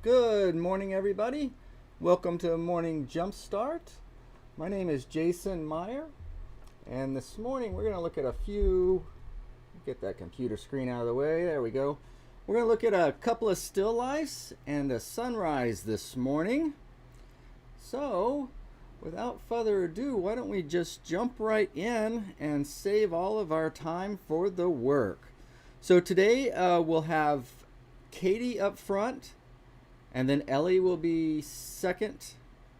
Good morning, everybody. Welcome to Morning Jumpstart. My name is Jason MAYR, and this morning we're going to look at a few. Get that computer screen out of the way. There we go. We're going to look at a couple of still lifes and a sunrise this morning. So, without further ado, why don't we just jump right in and save all of our time for the work. So today we'll have Katie up front, and then Ellie will be second,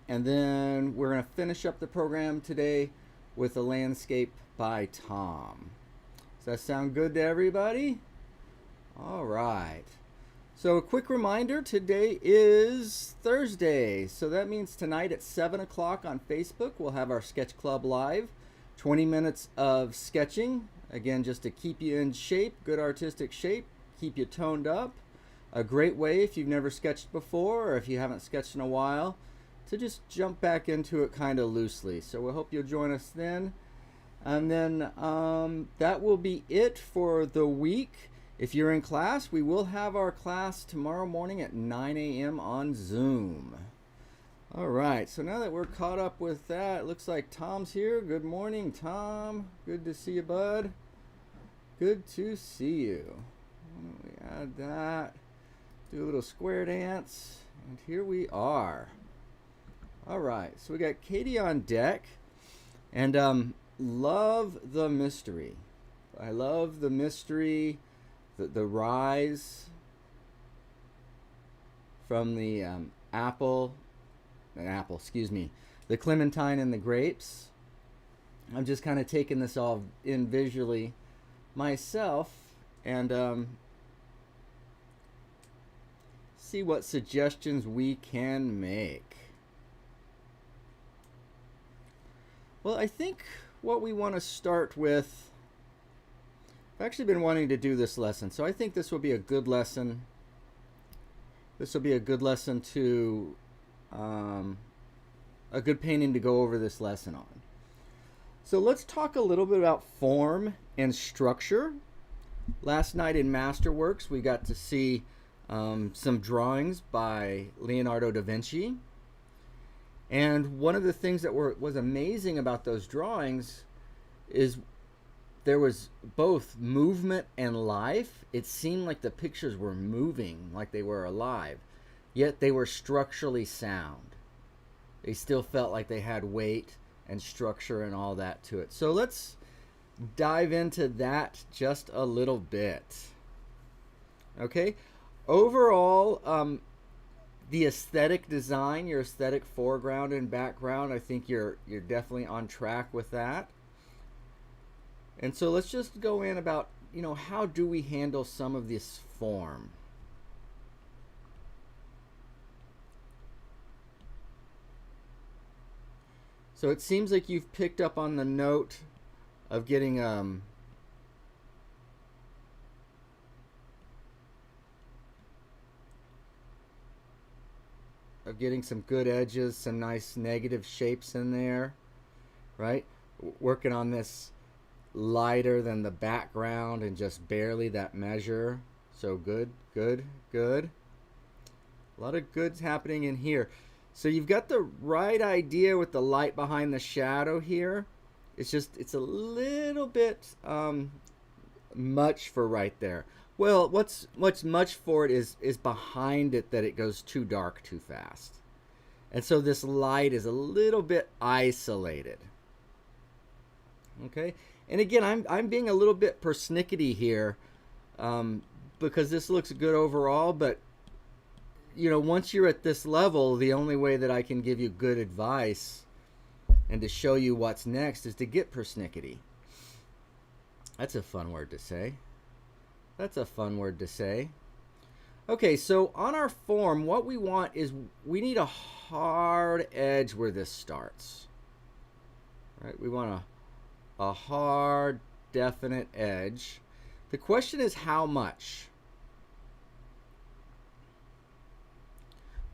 and then we're going to finish up the program today with a landscape by Tom. Does that sound good to everybody? All right. So a quick reminder, today is Thursday. So that means tonight at 7 o'clock on Facebook, we'll have our Sketch Club Live. 20 minutes of sketching. Again, just to keep you in shape, good artistic shape, keep you toned up. A great way if you've never sketched before or if you haven't sketched in a while to just jump back into it kind of loosely. So we hope you'll join us then. And then that will be it for the week. If you're in class, we will have our class tomorrow morning at 9 a.m. on Zoom. All right, so now that we're caught up with that, it looks like Tom's here. Good morning, Tom. Good to see you, bud. Good to see you. We add that. Do a little square dance, and here we are. All right, so we got Katie on deck, and love the mystery. I love the mystery, the rise from the the clementine and the grapes. I'm just kind of taking this all in visually myself, and see what suggestions we can make. Well, I think what we want to start with, I've actually been wanting to do this lesson, so I think this will be a good lesson. This will be a good lesson to, a good painting to go over this lesson on. So let's talk a little bit about form and structure. Last night in Masterworks, we got to see some drawings by Leonardo da Vinci. And one of the things that was amazing about those drawings is there was both movement and life. It seemed like the pictures were moving, like they were alive, yet they were structurally sound. They still felt like they had weight and structure and all that to it. So let's dive into that just a little bit. Okay, overall, the aesthetic design, your aesthetic foreground and background, I think you're definitely on track with that. And so let's just go in about, how do we handle some of this form? So it seems like you've picked up on the note of getting some good edges, some nice negative shapes in there, right? Working on this lighter than the background and just barely that measure. So good, good, good. A lot of goods happening in here. So you've got the right idea with the light behind the shadow here. It's a little bit much for right there. Well, what's much for it is behind it, that it goes too dark too fast. And so this light is a little bit isolated. Okay? And again, I'm being a little bit persnickety here because this looks good overall, but once you're at this level, the only way that I can give you good advice and to show you what's next is to get persnickety. That's a fun word to say. That's a fun word to say. Okay, so on our form, what we want is we need a hard edge where this starts. Right? We want a hard, definite edge. The question is how much?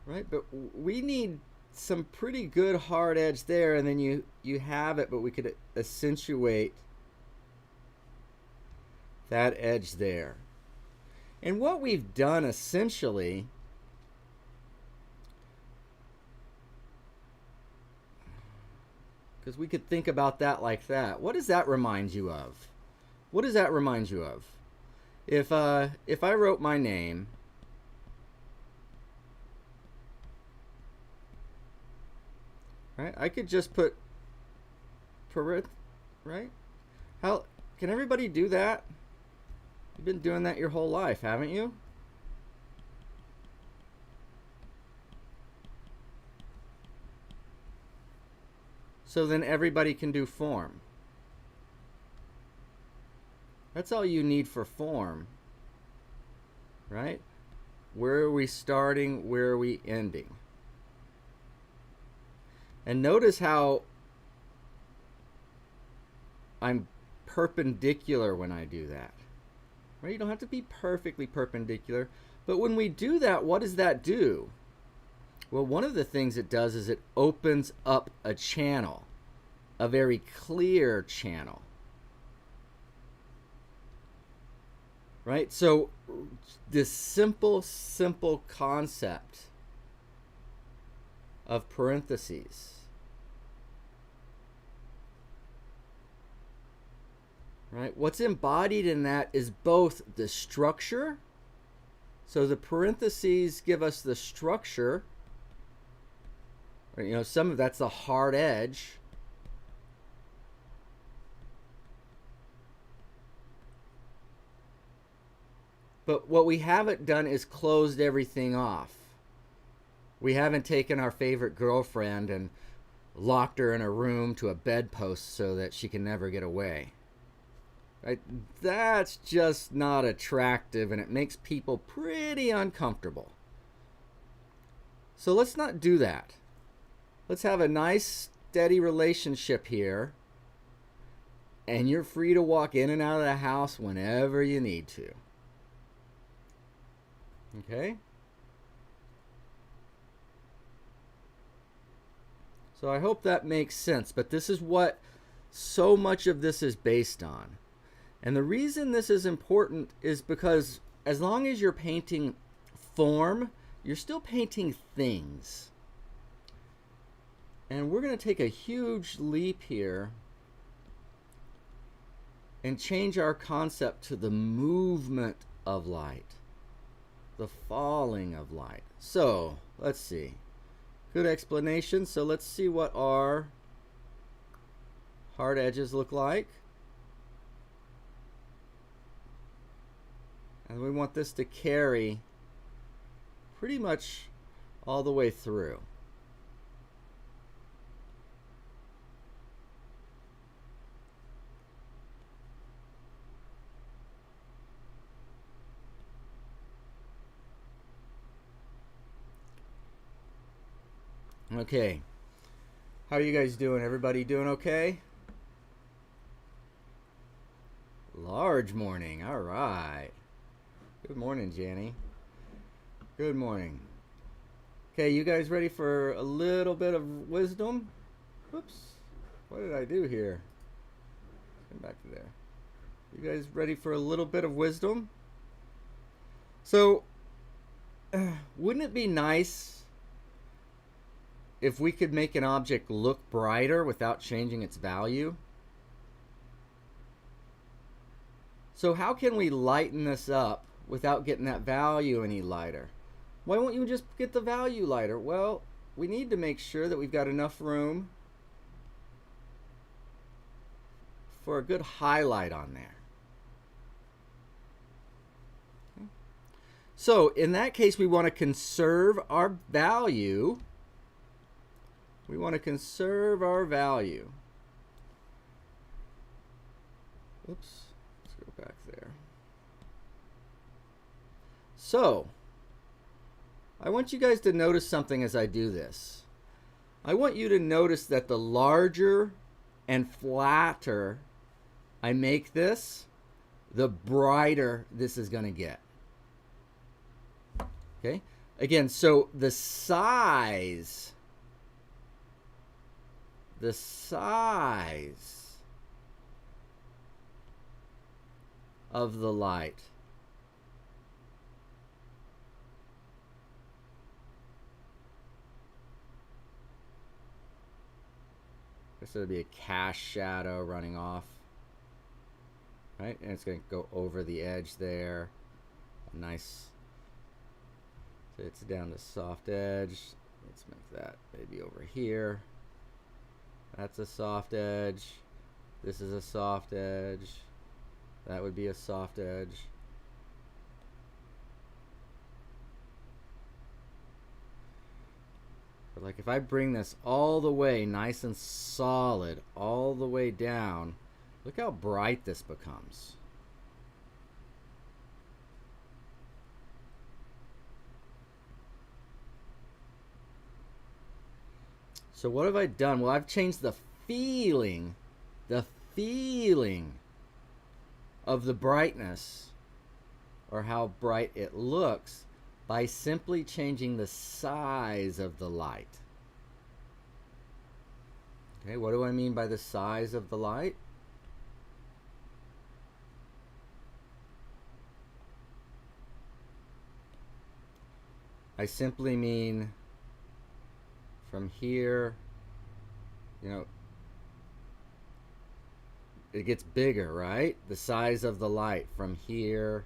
Right? But we need some pretty good hard edge there, and then you have it, but we could accentuate that edge there. And what we've done essentially Because we could think about that like that. What does that remind you of? What does that remind you of? If I wrote my name, right? I could just put Parith, right? How can everybody do that? You've been doing that your whole life, haven't you? So then everybody can do form. That's all you need for form, right? Where are we starting? Where are we ending? And notice how I'm perpendicular when I do that. Right? You don't have to be perfectly perpendicular. But when we do that, what does that do? Well, one of the things it does is it opens up a channel, a very clear channel. Right? So this simple concept of parentheses, right? What's embodied in that is both the structure. So the parentheses give us the structure. Right? You know, some of that's the hard edge. But what we haven't done is closed everything off. We haven't taken our favorite girlfriend and locked her in a room to a bedpost so that she can never get away. Right? That's just not attractive, and it makes people pretty uncomfortable. So let's not do that. Let's have a nice, steady relationship here, and you're free to walk in and out of the house whenever you need to. Okay? So I hope that makes sense, but this is what so much of this is based on. And the reason this is important is because as long as you're painting form, you're still painting things. And we're going to take a huge leap here and change our concept to the movement of light, the falling of light. So let's see. Good explanation. So let's see what our hard edges look like. And we want this to carry pretty much all the way through. Okay. How are you guys doing? Everybody doing okay? Large morning. All right. Good morning, Janny. Good morning. Okay, you guys ready for a little bit of wisdom? Whoops. What did I do here? Come back to there. You guys ready for a little bit of wisdom? So, wouldn't it be nice if we could make an object look brighter without changing its value? So how can we lighten this up without getting that value any lighter? Why won't you just get the value lighter? Well, we need to make sure that we've got enough room for a good highlight on there. Okay. So in that case, we want to conserve our value. We want to conserve our value. Oops, let's go back there. So, I want you guys to notice something as I do this. I want you to notice that the larger and flatter I make this, the brighter this is going to get. Okay? Again, so the size of the light So it'll be a cast shadow running off, right? And it's going to go over the edge there. Nice. So it's down to soft edge. Let's make that maybe over here. That's a soft edge. This is a soft edge. That would be a soft edge. But like if I bring this all the way nice and solid all the way down, look how bright this becomes. So what have I done? Well, I've changed the feeling of the brightness, or how bright it looks, by simply changing the size of the light. Okay, what do I mean by the size of the light? I simply mean from here, you know, it gets bigger, right? The size of the light from here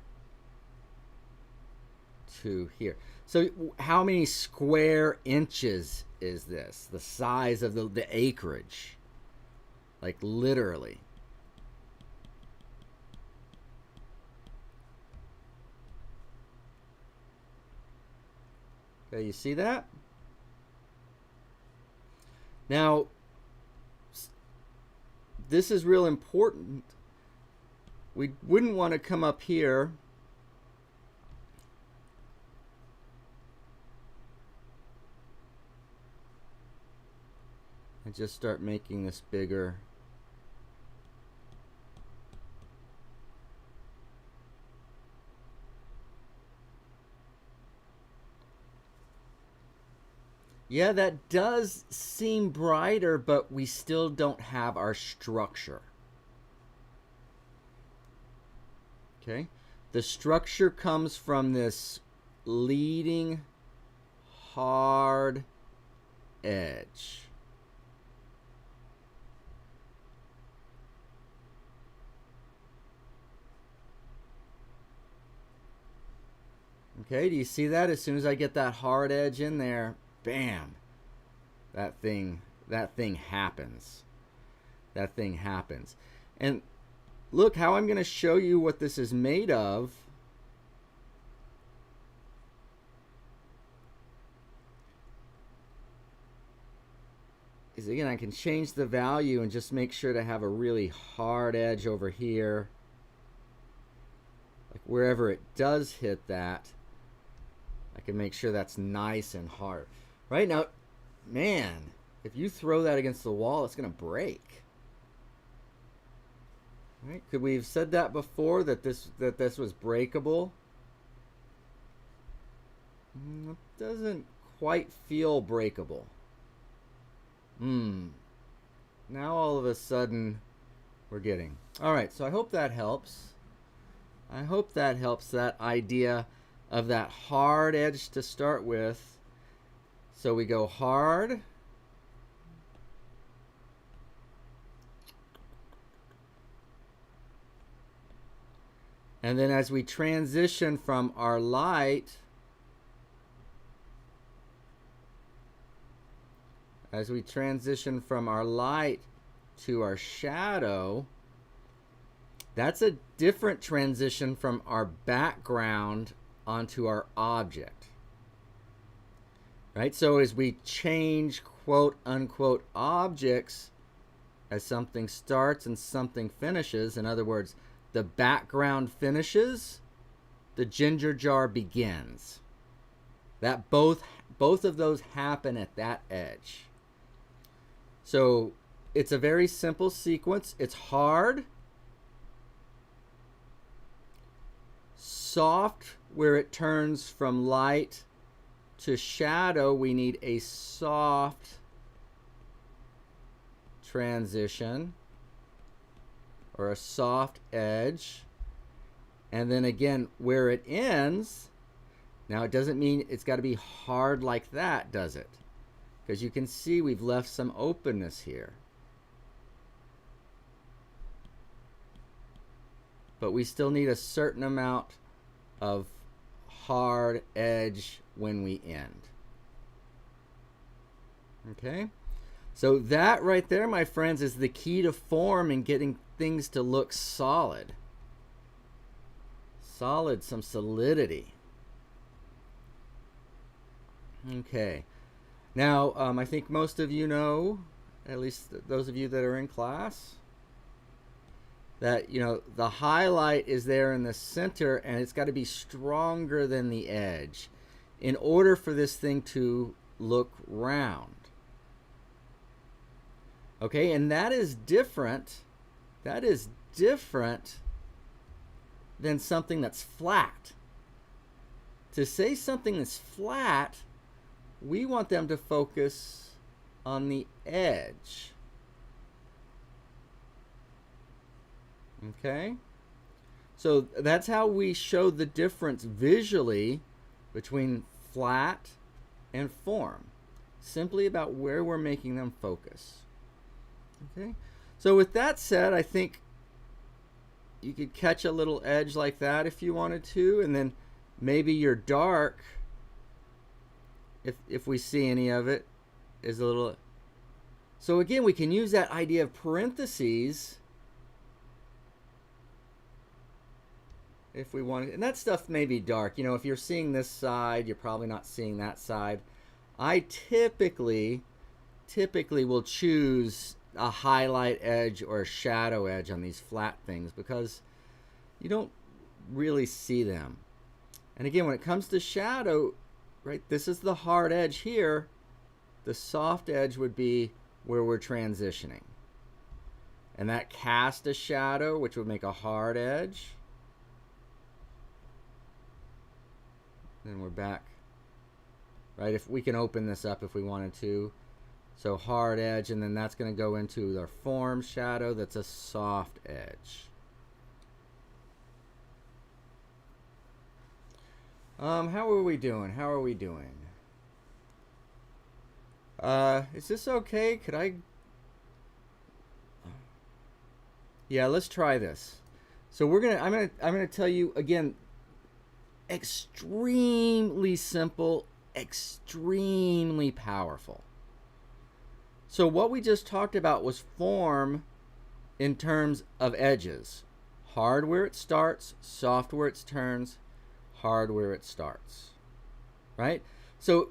to here. So how many square inches is this? The size of the acreage. Like literally. Okay, you see that? Now, this is real important. We wouldn't want to come up here and just start making this bigger. Yeah, that does seem brighter, but we still don't have our structure. Okay, the structure comes from this leading hard edge. Okay, do you see that? As soon as I get that hard edge in there, bam, that thing happens. That thing happens. And look how I'm going to show you what this is made of. Is again, I can change the value and just make sure to have a really hard edge over here. Like wherever it does hit that, I can make sure that's nice and hard. Right now, man, if you throw that against the wall, it's going to break. Right? Could we have said that before, that this was breakable? It doesn't quite feel breakable. Now all of a sudden we're getting. All right, so I hope that helps. I hope that helps, that idea of that hard edge to start with. So we go hard. And then as we transition from our light, to our shadow, that's a different transition from our background onto our object. Right? So as we change quote unquote objects, as something starts and something finishes, in other words, the background finishes, the ginger jar begins. That both of those happen at that edge. So it's a very simple sequence. It's hard, soft where it turns from light to shadow. We need a soft transition or a soft edge. And then again, where it ends, now it doesn't mean it's got to be hard like that, does it? Because you can see we've left some openness here. but we still need a certain amount of hard edge when we end. Okay? So that right there, my friends, is the key to form and getting things to look solid. Solid, some solidity. Okay. Now, I think most of you know, at least those of you that are in class, that, you know, the highlight is there in the center and it's got to be stronger than the edge in order for this thing to look round. Okay, and that is different. That is different than something that's flat. To say something that's flat, we want them to focus on the edge. Okay? So that's how we show the difference visually between flat and form. Simply about where we're making them focus. Okay? So with that said, I think you could catch a little edge like that if you wanted to, and then maybe your dark, if we see any of it, is a little. So again, we can use that idea of parentheses if we want, and that stuff may be dark. You know, if you're seeing this side, you're probably not seeing that side. I typically will choose a highlight edge or a shadow edge on these flat things because you don't really see them. And again, when it comes to shadow, right, this is the hard edge here. The soft edge would be where we're transitioning. And that cast a shadow, which would make a hard edge. Then we're back. Right, if we can open this up if we wanted to. So hard edge, and then that's going to go into our form shadow. That's a soft edge. How are we doing? How are we doing? Is this okay? Could I? Yeah, let's try this. So I'm gonna tell you again. Extremely simple, extremely powerful. So what we just talked about was form in terms of edges. Hard where it starts, soft where it turns, hard where it starts. Right? So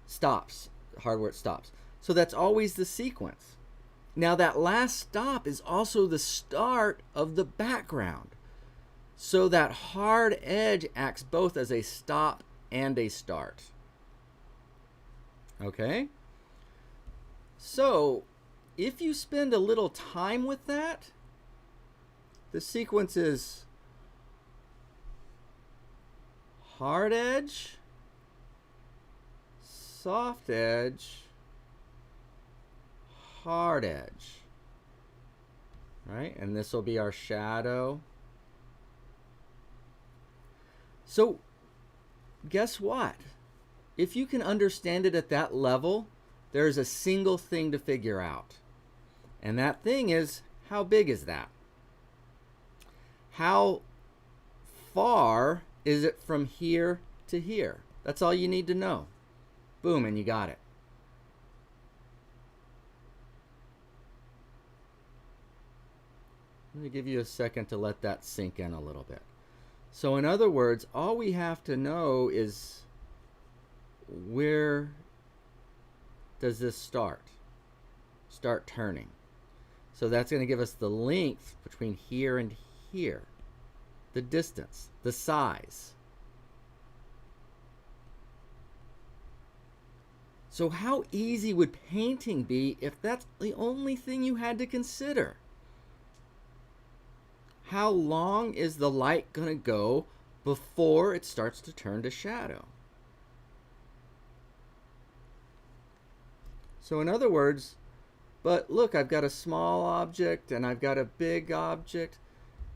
stops, hard where it stops. So that's always the sequence. Now that last stop is also the start of the background. So that hard edge acts both as a stop and a start. Okay? So, if you spend a little time with that, the sequence is hard edge, soft edge, hard edge. Right? And this will be our shadow. So, guess what? If you can understand it at that level, there's a single thing to figure out. And that thing is, how big is that? How far is it from here to here? That's all you need to know. Boom, and you got it. Let me give you a second to let that sink in a little bit. So in other words, all we have to know is where does this start turning. So that's going to give us the length between here and here, the distance, the size. So how easy would painting be if that's the only thing you had to consider? How long is the light going to go before it starts to turn to shadow? So in other words, but look, I've got a small object and I've got a big object.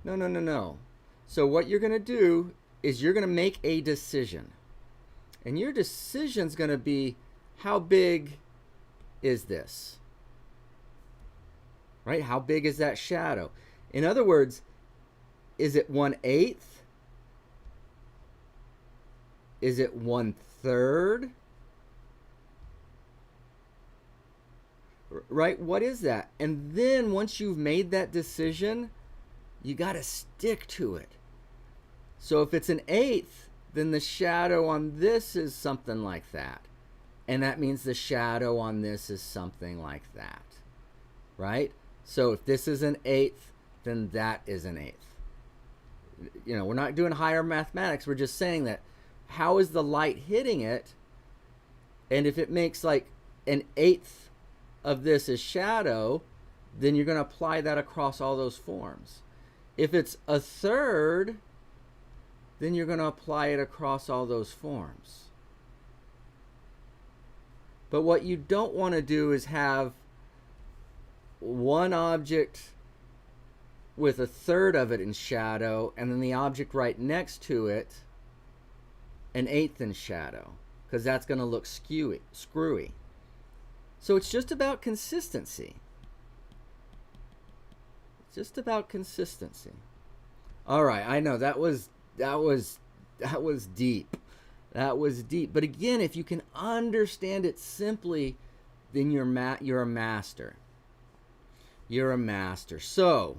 No. So what you're going to do is you're going to make a decision. And your decision's going to be, how big is this? Right? How big is that shadow? In other words, Is it 1/8? Is it 1/3? Right? What is that? And then once you've made that decision, you got to stick to it. So if it's 1/8, then the shadow on this is something like that. And that means the shadow on this is something like that. Right? So if this is 1/8, then that is 1/8. You know, we're not doing higher mathematics. We're just saying that how is the light hitting it? And if it makes like 1/8 of this is shadow, then you're going to apply that across all those forms. If it's 1/3, then you're going to apply it across all those forms. But what you don't want to do is have one object with 1/3 of it in shadow and then the object right next to it 1/8 in shadow, because that's going to look screwy. So it's just about consistency. It's just about consistency. All right, I know that was deep. That was deep. But again, if you can understand it simply, then you're a master. You're a master. So,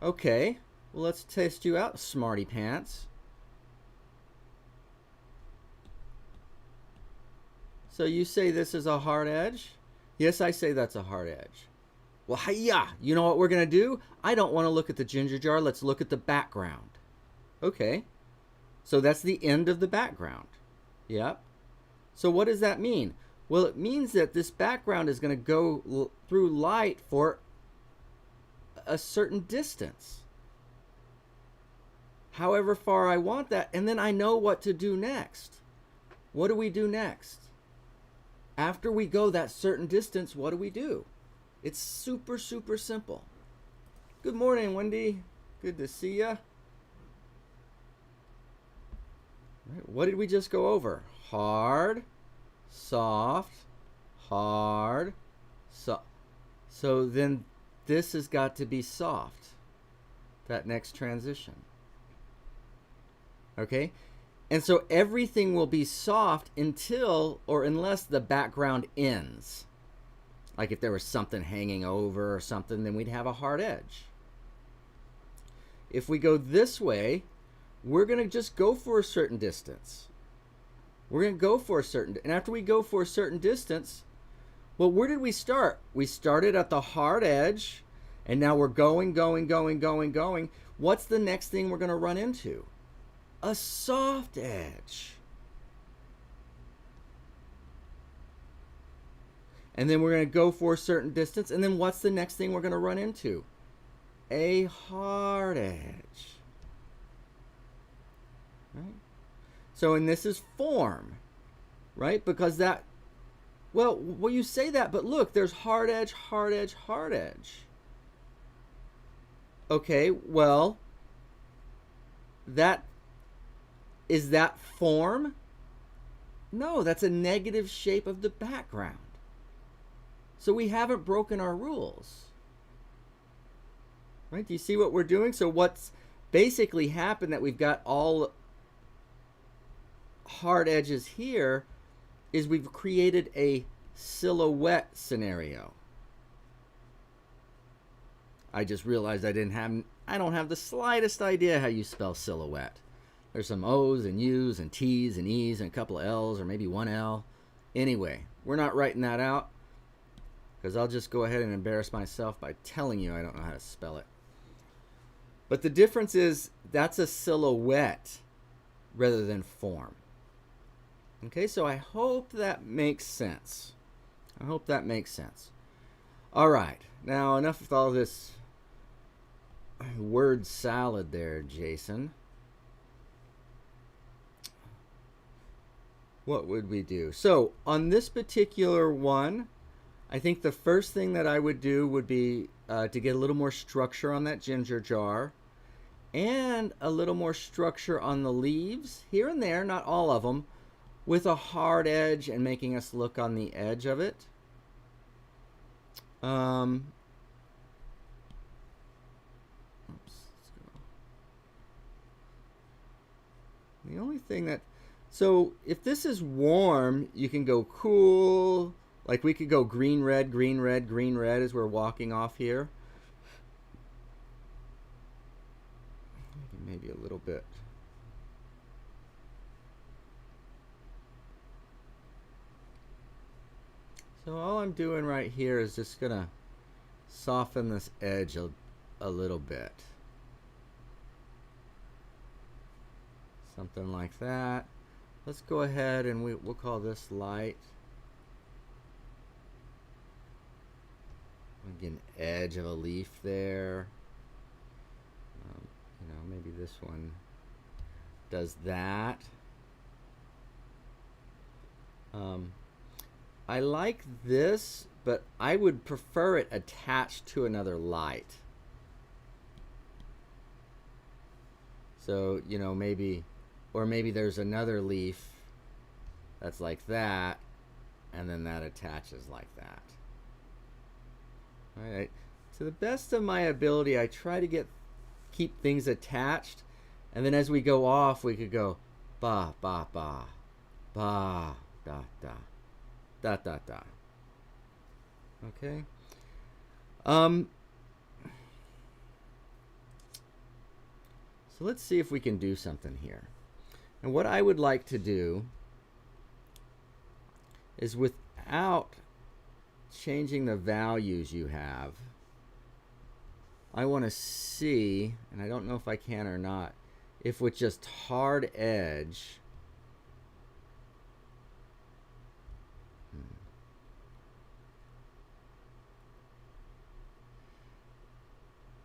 okay, well, let's test you out, smarty pants. So you say this is a hard edge? Yes, I say that's a hard edge. Well, hiya, you know what we're going to do? I don't want to look at the ginger jar. Let's look at the background. Okay. So that's the end of the background. Yep. So what does that mean? Well, it means that this background is going to go through light for a certain distance. However far I want that, and then I know what to do next. What do we do next? After we go that certain distance, what do we do? It's super, super simple. Good morning, Wendy. Good to see ya. What did we just go over? Hard, soft, hard, soft. So then this has got to be soft, that next transition. Okay? And so everything will be soft until or unless the background ends. Like if there was something hanging over or something, then we'd have a hard edge. If we go this way, we're going to just go for a certain distance. We're going to go for a certain, and after we go for a certain distance, well, where did we start? We started at the hard edge, and now we're going. What's the next thing we're going to run into? A soft edge. And then we're going to go for a certain distance, and then what's the next thing we're going to run into? A hard edge. Right? So, and this is form, right? Because that, well, you say that, but look, there's hard edge, hard edge, hard edge. Okay, well, is that form? No, that's a negative shape of the background. So we haven't broken our rules. Right? Do you see what we're doing? So what's basically happened that we've got all hard edges here is we've created a silhouette scenario. I just realized I don't have the slightest idea how you spell silhouette. There's some O's and U's and T's and E's and a couple of L's or maybe one L. Anyway, we're not writing that out because I'll just go ahead and embarrass myself by telling you I don't know how to spell it. But the difference is that's a silhouette rather than form. Okay, so I hope that makes sense. I hope that makes sense. All right, now enough with all this word salad there, Jason. What would we do? So on this particular one, I think the first thing that I would do would be to get a little more structure on that ginger jar and a little more structure on the leaves here and there, not all of them, with a hard edge and making us look on the edge of it. The only thing that, so if this is warm, you can go cool. Like we could go green, red, green, red, green, red as we're walking off here. Maybe a little bit. So all I'm doing right here is just gonna soften this edge a little bit. Something like that. Let's go ahead and we'll call this light. Get an edge of a leaf there. You know, maybe this one does that. I like this, but I would prefer it attached to another light. So, you know, maybe, or maybe there's another leaf that's like that, and then that attaches like that. All right. To the best of my ability, I try to keep things attached, and then as we go off, we could go ba ba ba, ba da da, da da da. Okay. So let's see if we can do something here. And what I would like to do is, without changing the values you have, I want to see, and I don't know if I can or not, if with just hard edge,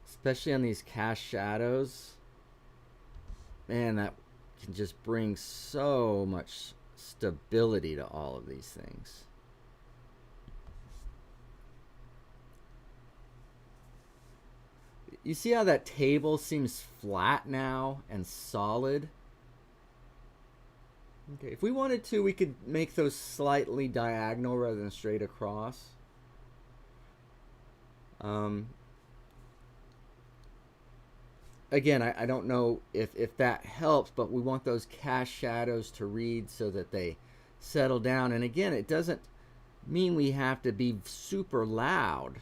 especially on these cast shadows, man, that can just bring so much stability to all of these things. You see how that table seems flat now and solid? Okay, if we wanted to, we could make those slightly diagonal rather than straight across. Again, I don't know if that helps, but we want those cast shadows to read so that they settle down. And again, it doesn't mean we have to be super loud.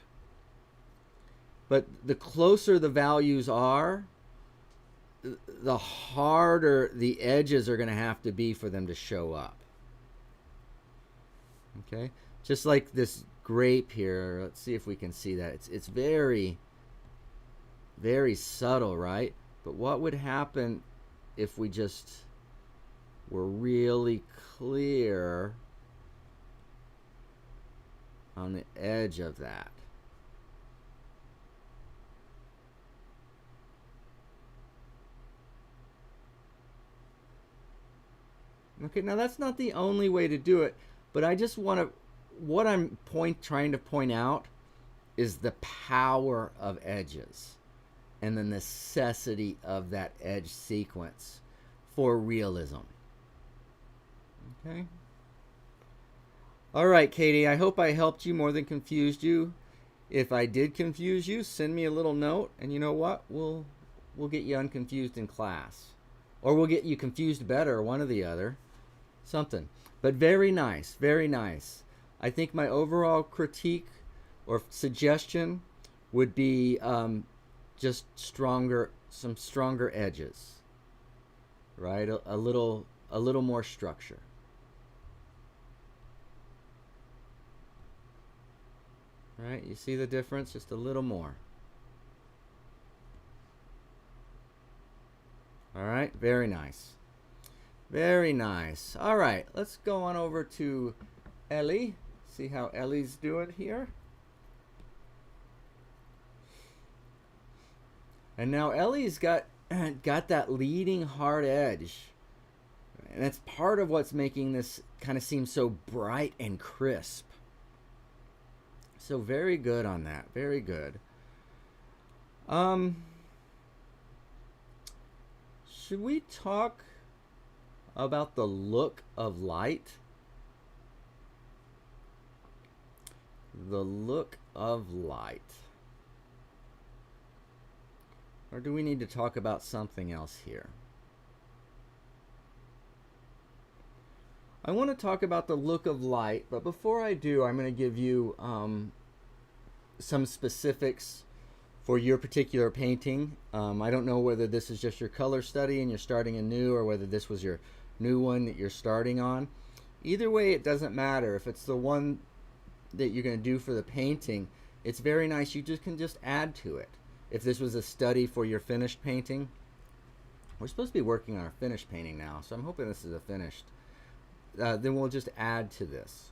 But the closer the values are, the harder the edges are going to have to be for them to show up. Okay? Just like this grape here. Let's see if we can see that. It's very, very subtle, right? But what would happen if we just were really clear on the edge of that? Okay, now that's not the only way to do it, but I just want to, what I'm trying to point out is the power of edges and the necessity of that edge sequence for realism. Okay? All right, Katie, I hope I helped you more than confused you. If I did confuse you, send me a little note, and you know what? We'll get you unconfused in class. Or we'll get you confused better, one or the other. Something. But very nice, very nice. I think my overall critique or suggestion would be just some stronger edges, right? A little more structure. Right? You see the difference? Just a little more. All right, very nice. Very nice. All right, let's go on over to Ellie. See how Ellie's doing here. And now Ellie's got that leading hard edge. And that's part of what's making this kind of seem so bright and crisp. So very good on that. Very good. Should we talk about the look of light? The look of light. Or do we need to talk about something else here? I want to talk about the look of light, but before I do, I'm going to give you some specifics for your particular painting. I don't know whether this is just your color study and you're starting anew, or whether this was your new one that you're starting on. Either way, it doesn't matter. If it's the one that you're going to do for the painting, it's very nice. You can just add to it. If this was a study for your finished painting, we're supposed to be working on our finished painting now, so I'm hoping this is a finished. Then we'll just add to this.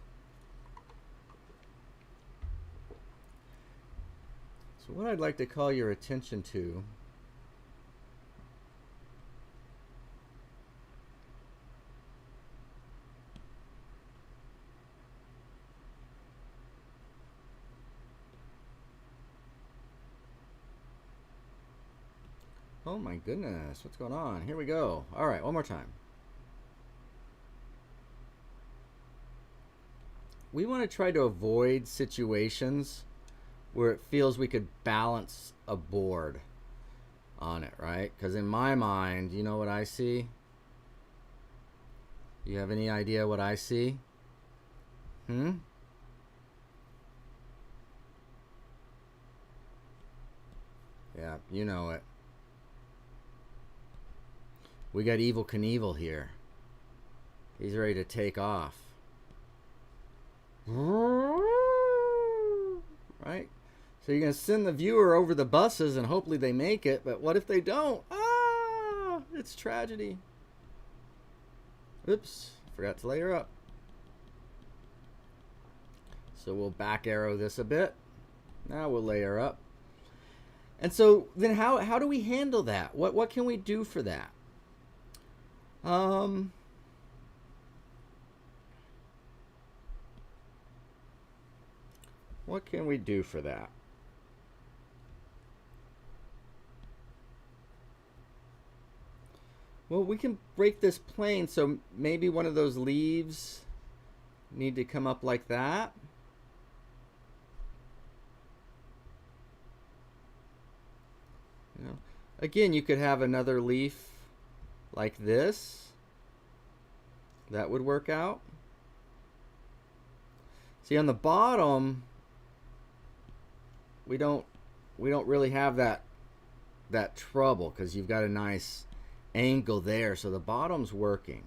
So what I'd like to call your attention to oh my goodness, what's going on? Here we go. All right, one more time. We want to try to avoid situations where it feels we could balance a board on it, right? Because in my mind, you know what I see? You have any idea what I see? Yeah, you know it. We got Evel Knievel here. He's ready to take off. Right? So you're going to send the viewer over the buses and hopefully they make it, but what if they don't? Ah, it's tragedy. Oops, forgot to layer up. So we'll back arrow this a bit. Now we'll layer up. And so then how do we handle that? What can we do for that? What can we do for that? Well, we can break this plane, so maybe one of those leaves need to come up like that. You know, again, you could have another leaf like this. That would work out. See, on the bottom, we don't really have that trouble because you've got a nice angle there, so the bottom's working.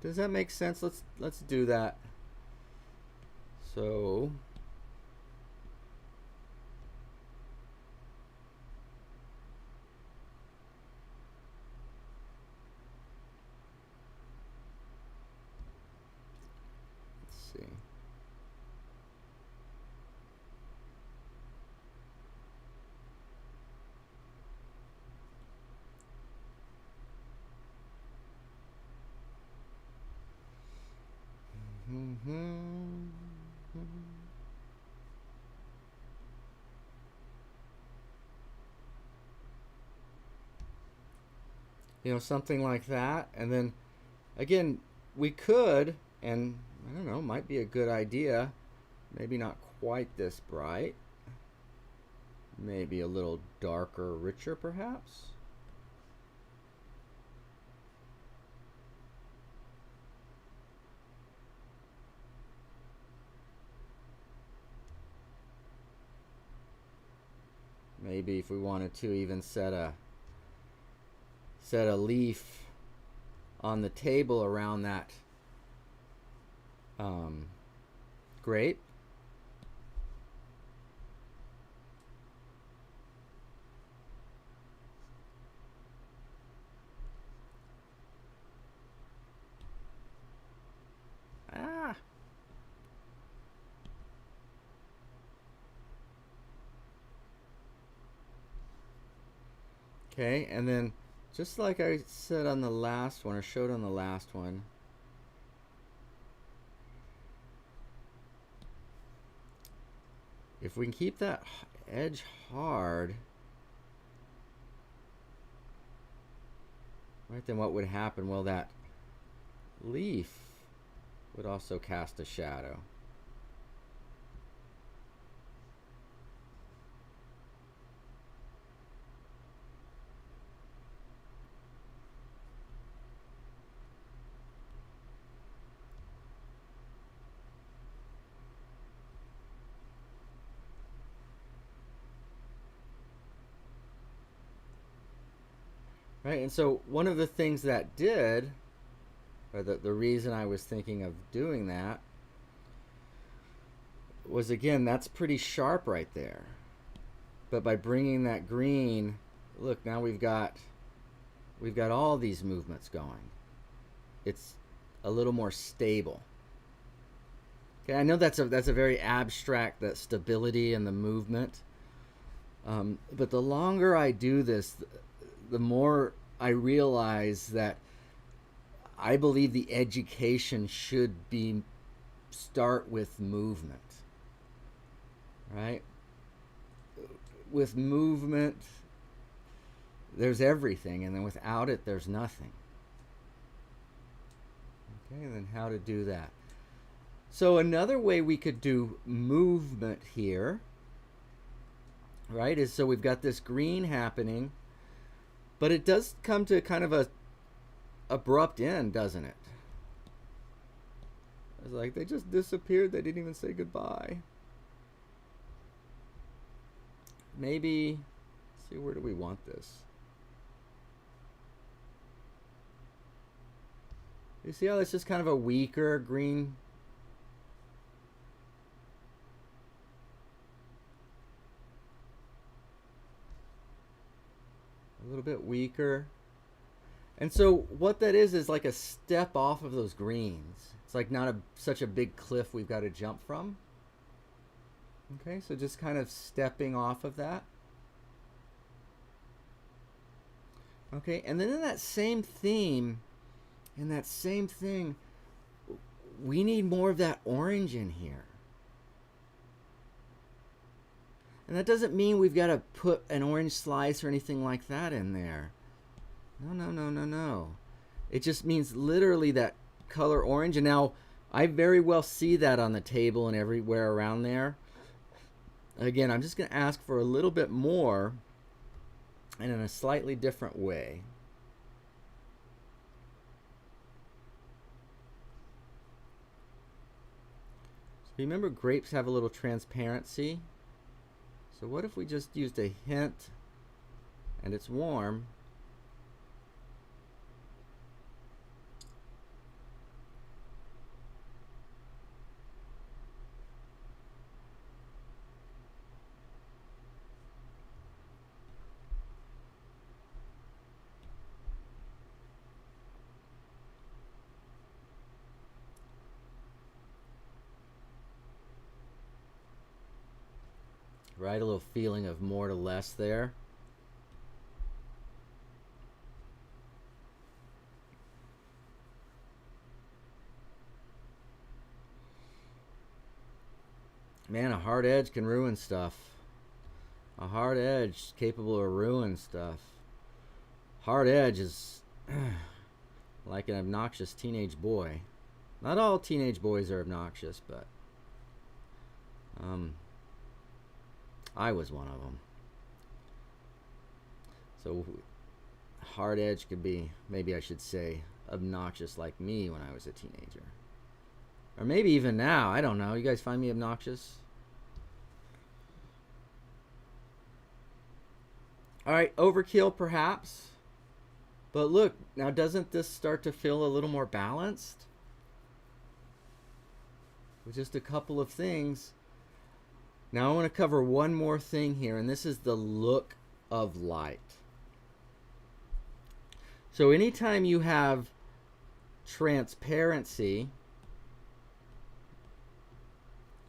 Does that make sense? Let's do that. So let's see. You know, something like that. And then again, we could, and I don't know, might be a good idea, maybe not quite this bright, maybe a little darker, richer perhaps. Maybe if we wanted to even set a leaf on the table around that grape. Ah. Okay, and then just like I said on the last one, or showed on the last one, if we can keep that edge hard, right, then what would happen? Well, that leaf would also cast a shadow. right? And so one of the things that did, or the reason I was thinking of doing that, was, again, that's pretty sharp right there. But by bringing that green, look, now we've got all these movements going. It's a little more stable. Okay, I know that's a very abstract, that stability and the movement. But the longer I do this, the more I realize that I believe the education should start with movement, right? With movement, there's everything, and then without it, there's nothing. Okay, and then how to do that. So another way we could do movement here, right, is so we've got this green happening, but it does come to kind of a abrupt end, doesn't it? It's like they just disappeared. They didn't even say goodbye. Maybe, let's see, where do we want this? You see how that's just kind of a weaker green? A little bit weaker. And so what that is like a step off of those greens. It's like not such a big cliff we've got to jump from. Okay, so just kind of stepping off of that. Okay, and then in that same theme, we need more of that orange in here. And that doesn't mean we've got to put an orange slice or anything like that in there. No. It just means literally that color orange. And now I very well see that on the table and everywhere around there. Again, I'm just going to ask for a little bit more and in a slightly different way. So remember, grapes have a little transparency. So what if we just used a hint, and it's warm, right? A little feeling of more to less there. Man, a hard edge can ruin stuff. A hard edge is capable of ruining stuff. Hard edge is like an obnoxious teenage boy. Not all teenage boys are obnoxious, but I was one of them. So hard edge could be, maybe I should say, obnoxious like me when I was a teenager. Or maybe even now, I don't know. You guys find me obnoxious? All right, overkill perhaps. But look, now doesn't this start to feel a little more balanced? With just a couple of things. Now I want to cover one more thing here, and this is the look of light. So anytime you have transparency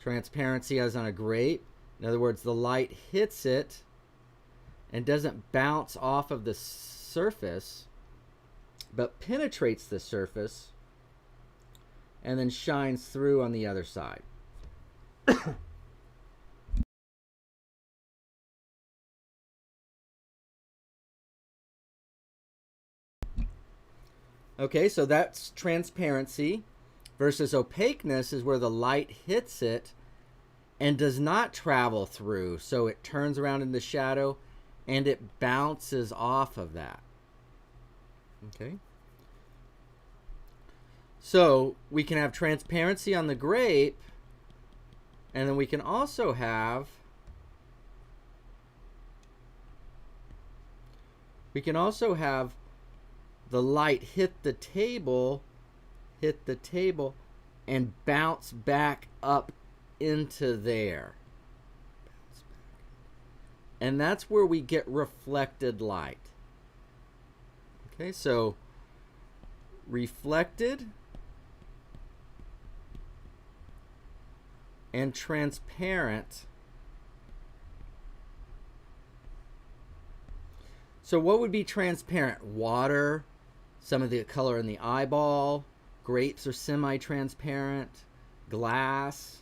as on a grape, in other words, the light hits it and doesn't bounce off of the surface, but penetrates the surface and then shines through on the other side. Okay, so that's transparency versus opaqueness is where the light hits it and does not travel through. So it turns around in the shadow and it bounces off of that. Okay. So we can have transparency on the grape, and then we can also have the light hit the table, and bounce back up into there. And that's where we get reflected light. Okay, so reflected and transparent. So what would be transparent? Water, some of the color in the eyeball, grapes are semi-transparent, glass.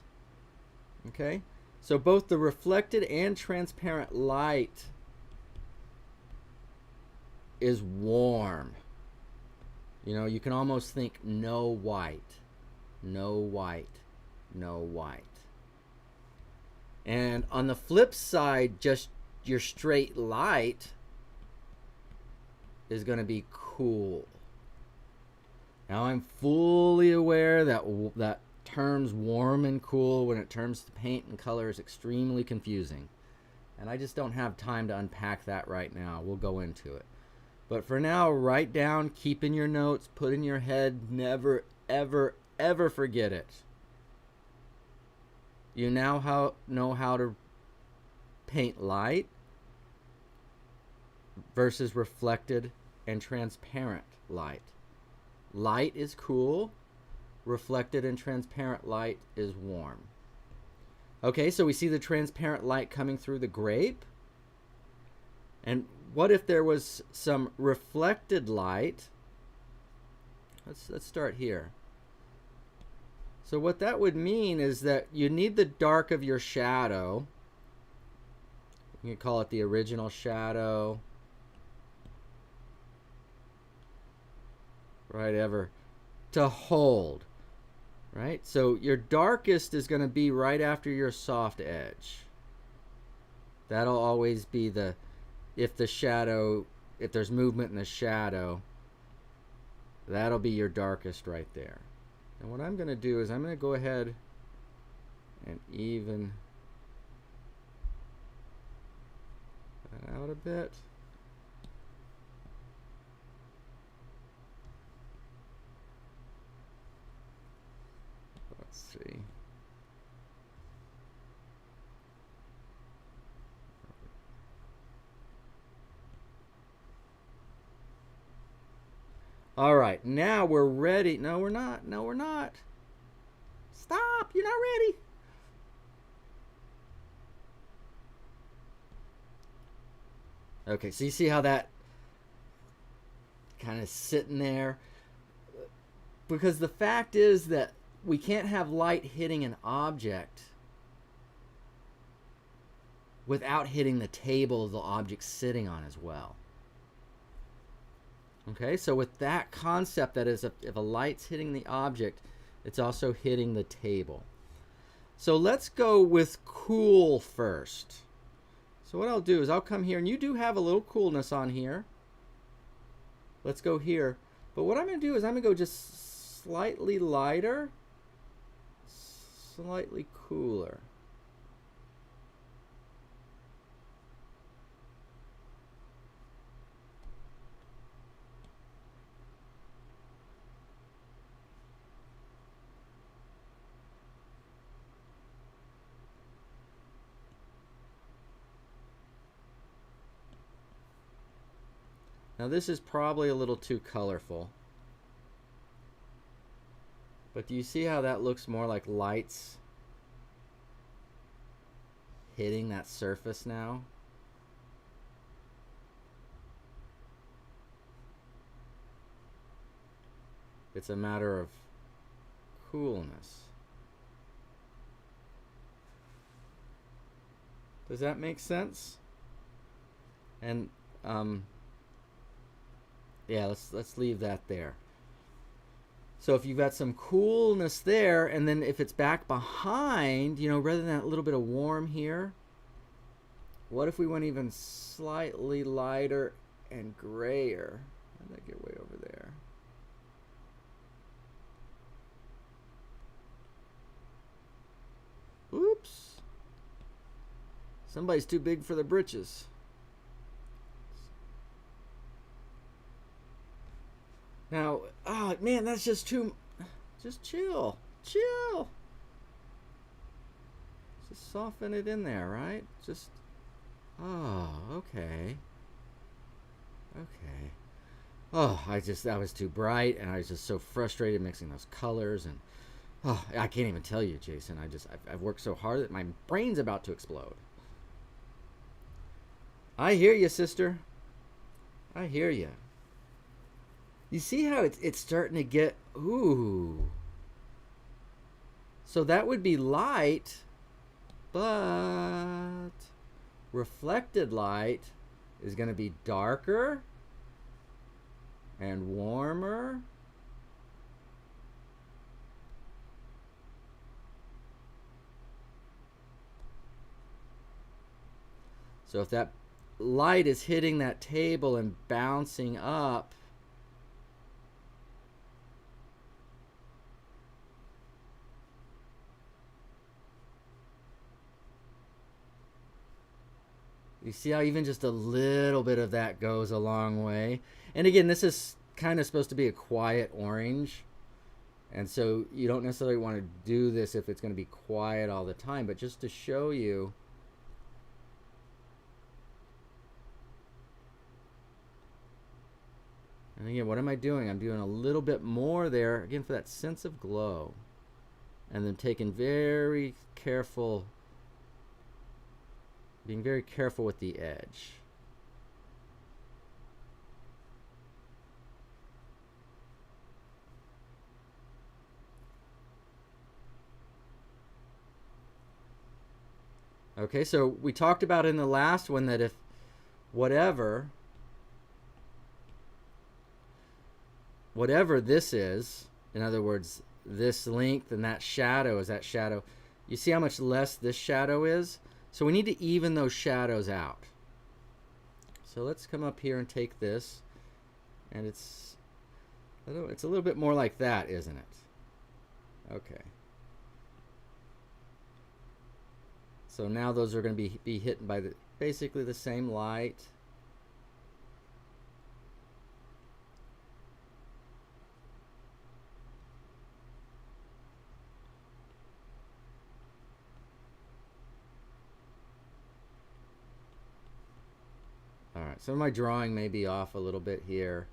Okay, so both the reflected and transparent light is warm. You know, you can almost think no white, no white, no white. And on the flip side, just your straight light is going to be cool. Now I'm fully aware that terms warm and cool when it comes to paint and color is extremely confusing. And I just don't have time to unpack that right now. We'll go into it. But for now, write down, keep in your notes, put in your head, never, ever, ever forget it. You now know how to paint light versus reflected and transparent light. Light is cool, reflected and transparent light is warm. Okay, so we see the transparent light coming through the grape. And what if there was some reflected light? Let's start here. So what that would mean is that you need the dark of your shadow. You can call it the original shadow. Right, ever. To hold. Right? So your darkest is going to be right after your soft edge. That'll always be the, if there's movement in the shadow, that'll be your darkest right there. And what I'm going to do is I'm going to go ahead and even that out a bit. Let's see. All right, now we're ready. No, we're not. No, we're not. Stop. You're not ready. Okay, so you see how that kind of sitting there? Because the fact is that we can't have light hitting an object without hitting the table the object's sitting on as well. Okay, so with that concept, that is, if a light's hitting the object, it's also hitting the table. So let's go with cool first. So what I'll do is I'll come here, and you do have a little coolness on here. Let's go here. But what I'm going to do is I'm going to go just slightly lighter, slightly cooler. Now this is probably a little too colorful. But do you see how that looks more like lights hitting that surface now? It's a matter of coolness. Does that make sense? And yeah, let's leave that there. So if you've got some coolness there, and then if it's back behind, you know, rather than that little bit of warm here, what if we went even slightly lighter and grayer? How'd that get way over there? Oops. Somebody's too big for the britches. Now, oh man, that's just too, just chill, chill. Just soften it in there, right? Just, oh, okay. Okay. Oh, that was too bright, and I was just so frustrated mixing those colors, and oh, I can't even tell you, Jason. I've worked so hard that my brain's about to explode. I hear you, sister. I hear you. You see how it's starting to get, ooh. So that would be light, but reflected light is going to be darker and warmer. So if that light is hitting that table and bouncing up, you see how even just a little bit of that goes a long way. And again, this is kind of supposed to be a quiet orange. And so you don't necessarily want to do this if it's going to be quiet all the time, but just to show you. And again, what am I doing? I'm doing a little bit more there, again, for that sense of glow. And then taking very careful, being very careful with the edge. Okay, so we talked about in the last one that if whatever this is, in other words, this length and that shadow is that shadow, you see how much less this shadow is? So we need to even those shadows out. So let's come up here and take this, and it's a little bit more like that, isn't it? Okay. So now those are going to be hit by basically the same light. All right, so my drawing may be off a little bit here.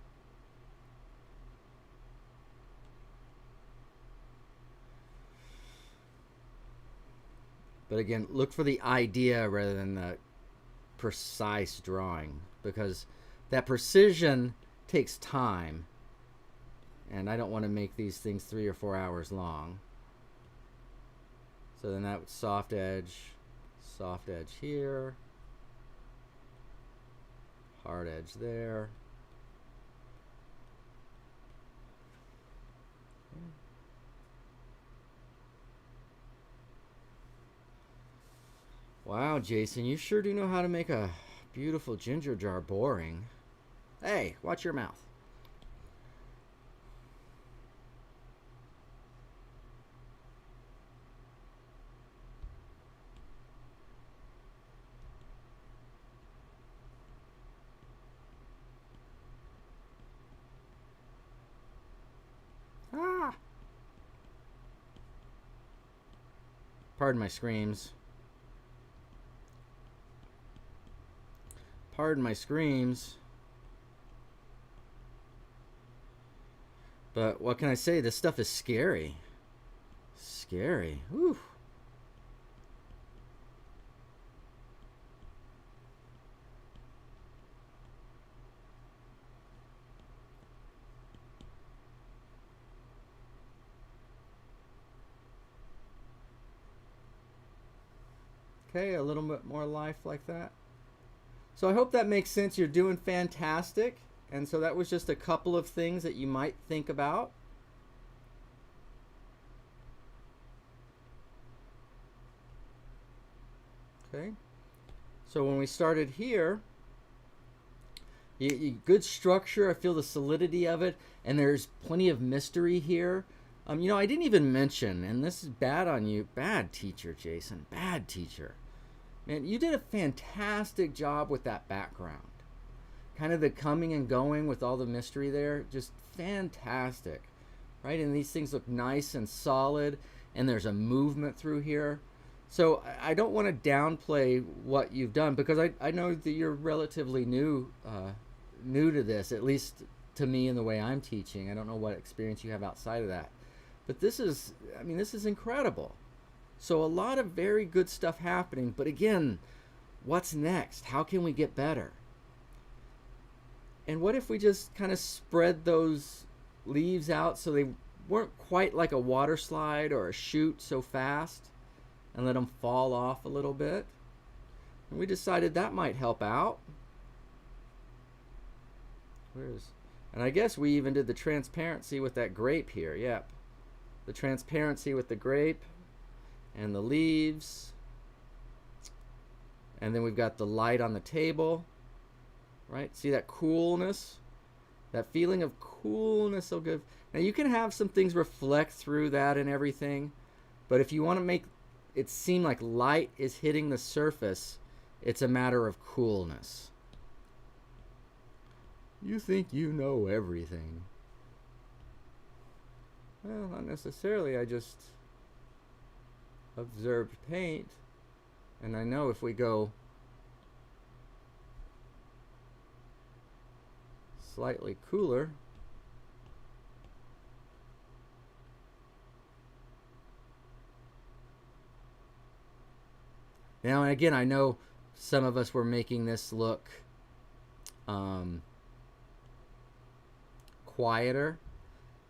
But again, look for the idea rather than the precise drawing, because that precision takes time. And I don't want to make these things 3 or 4 hours long. So then that soft edge here, hard edge there. Wow, Jason, you sure do know how to make a beautiful ginger jar boring. Hey, watch your mouth. Ah! Pardon my screams. Pardon my screams. But what can I say? This stuff is scary. Scary. Whew. Okay, a little bit more life like that. So I hope that makes sense. You're doing fantastic. And so that was just a couple of things that you might think about. Okay. So when we started here, good structure. I feel the solidity of it. And there's plenty of mystery here. You know, I didn't even mention, and this is bad on you. Bad teacher, Jason. Bad teacher. Man, you did a fantastic job with that background. kind of the coming and going with all the mystery there, just fantastic, right? And these things look nice and solid, and there's a movement through here. So I don't want to downplay what you've done, because I know that you're relatively new to this, at least to me in the way I'm teaching. I don't know what experience you have outside of that. But this is, I mean, this is incredible. So a lot of very good stuff happening. But again, what's next? How can we get better? And what if we just kind of spread those leaves out so they weren't quite like a water slide or a chute so fast, and let them fall off a little bit? And we decided that might help out. And I guess we even did the transparency with that grape here. Yep. The transparency with the grape and the leaves. And then we've got the light on the table. Right? See that coolness? That feeling of coolness will give. Now you can have some things reflect through that and everything, but if you want to make it seem like light is hitting the surface, it's a matter of coolness. You think you know everything. Well, not necessarily. I just observed paint, and I know if we go slightly cooler, now and again, I know some of us were making this look quieter,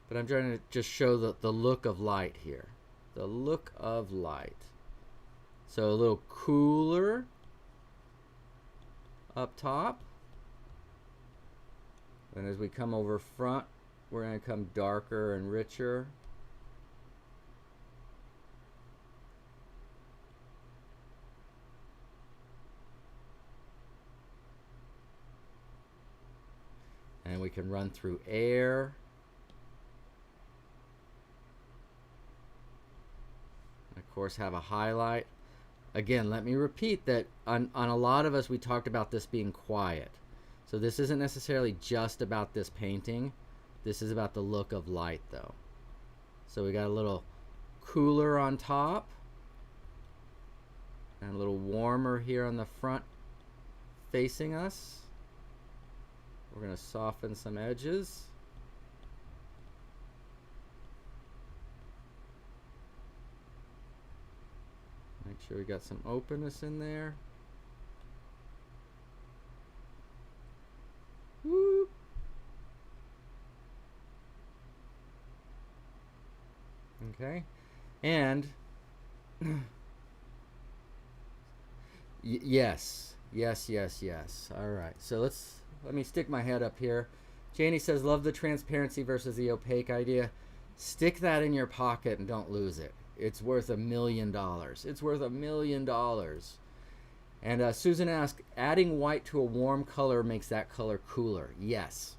but I'm trying to just show the look of light here. The look of light. So a little cooler up top. And as we come over front, we're going to come darker and richer. And we can run through air. And of course, have a highlight. Again, let me repeat that on a lot of us, we talked about this being quiet. So this isn't necessarily just about this painting. This is about the look of light, though. So we got a little cooler on top and a little warmer here on the front facing us. We're going to soften some edges. Make sure we got some openness in there. Woo. Okay, and yes. All right, so let me stick my head up here. Janie says, love the transparency versus the opaque idea. Stick that in your pocket and don't lose it. It's worth $1 million. It's worth $1 million. And Susan asked, adding white to a warm color makes that color cooler. Yes.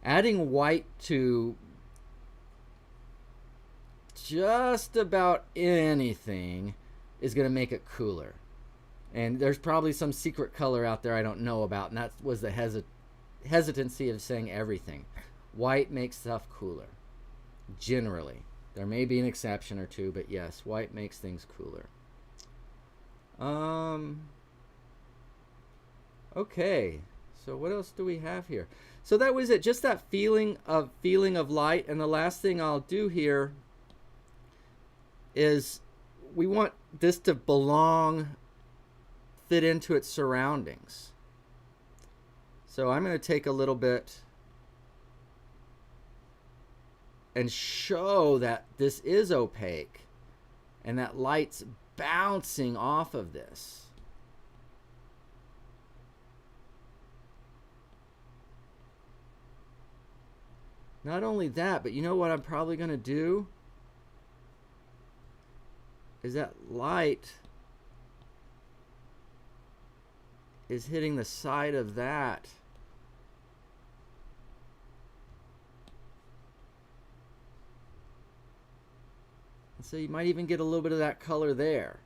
Adding white to just about anything is going to make it cooler. And there's probably some secret color out there I don't know about, and that was the hesitancy of saying everything. White makes stuff cooler, generally. There may be an exception or two, but yes, white makes things cooler. Okay, so what else do we have here? So that was it, just that feeling of light. And the last thing I'll do here is we want this to fit into its surroundings. So I'm going to take a little bit and show that this is opaque and that light's bouncing off of this. Not only that, but you know what I'm probably going to do? Is that light is hitting the side of that. And so you might even get a little bit of that color there,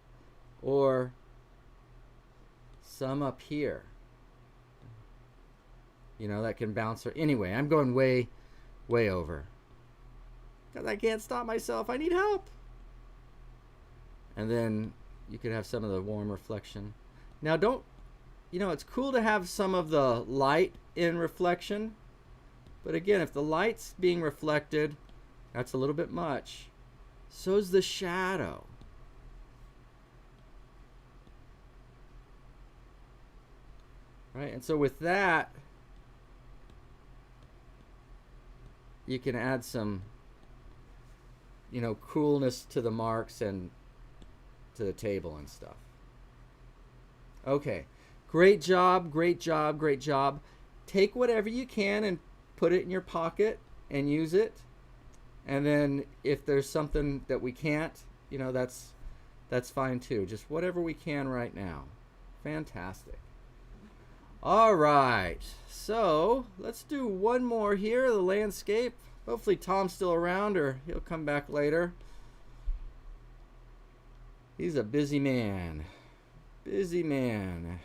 or some up here. You know, that can bounce. Anyway, I'm going way, way over. Because I can't stop myself. I need help. And then you could have some of the warm reflection. Now it's cool to have some of the light in reflection. But again, if the light's being reflected, that's a little bit much. So's the shadow. Right? And so with that, you can add some, coolness to the marks and to the table and stuff. Okay. Great job, great job, great job. Take whatever you can and put it in your pocket and use it. And then if there's something that we can't, that's fine too. Just whatever we can right now. Fantastic. All right. So let's do one more here, the landscape. Hopefully Tom's still around, or he'll come back later. He's a busy man. Busy man.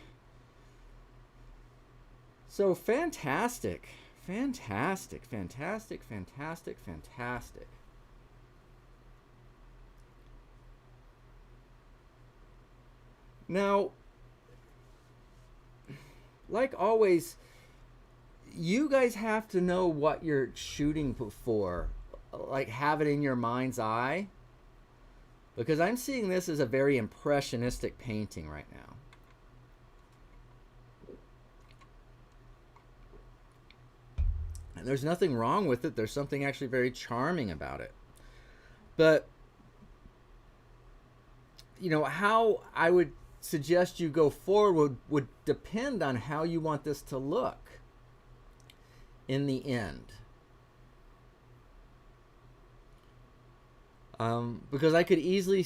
So fantastic. Fantastic, fantastic, fantastic, fantastic. Now, like always, you guys have to know what you're shooting for. Like, have it in your mind's eye. Because I'm seeing this as a very impressionistic painting right now. And there's nothing wrong with it. There's something actually very charming about it. But, how I would suggest you go forward would depend on how you want this to look in the end. Because I could easily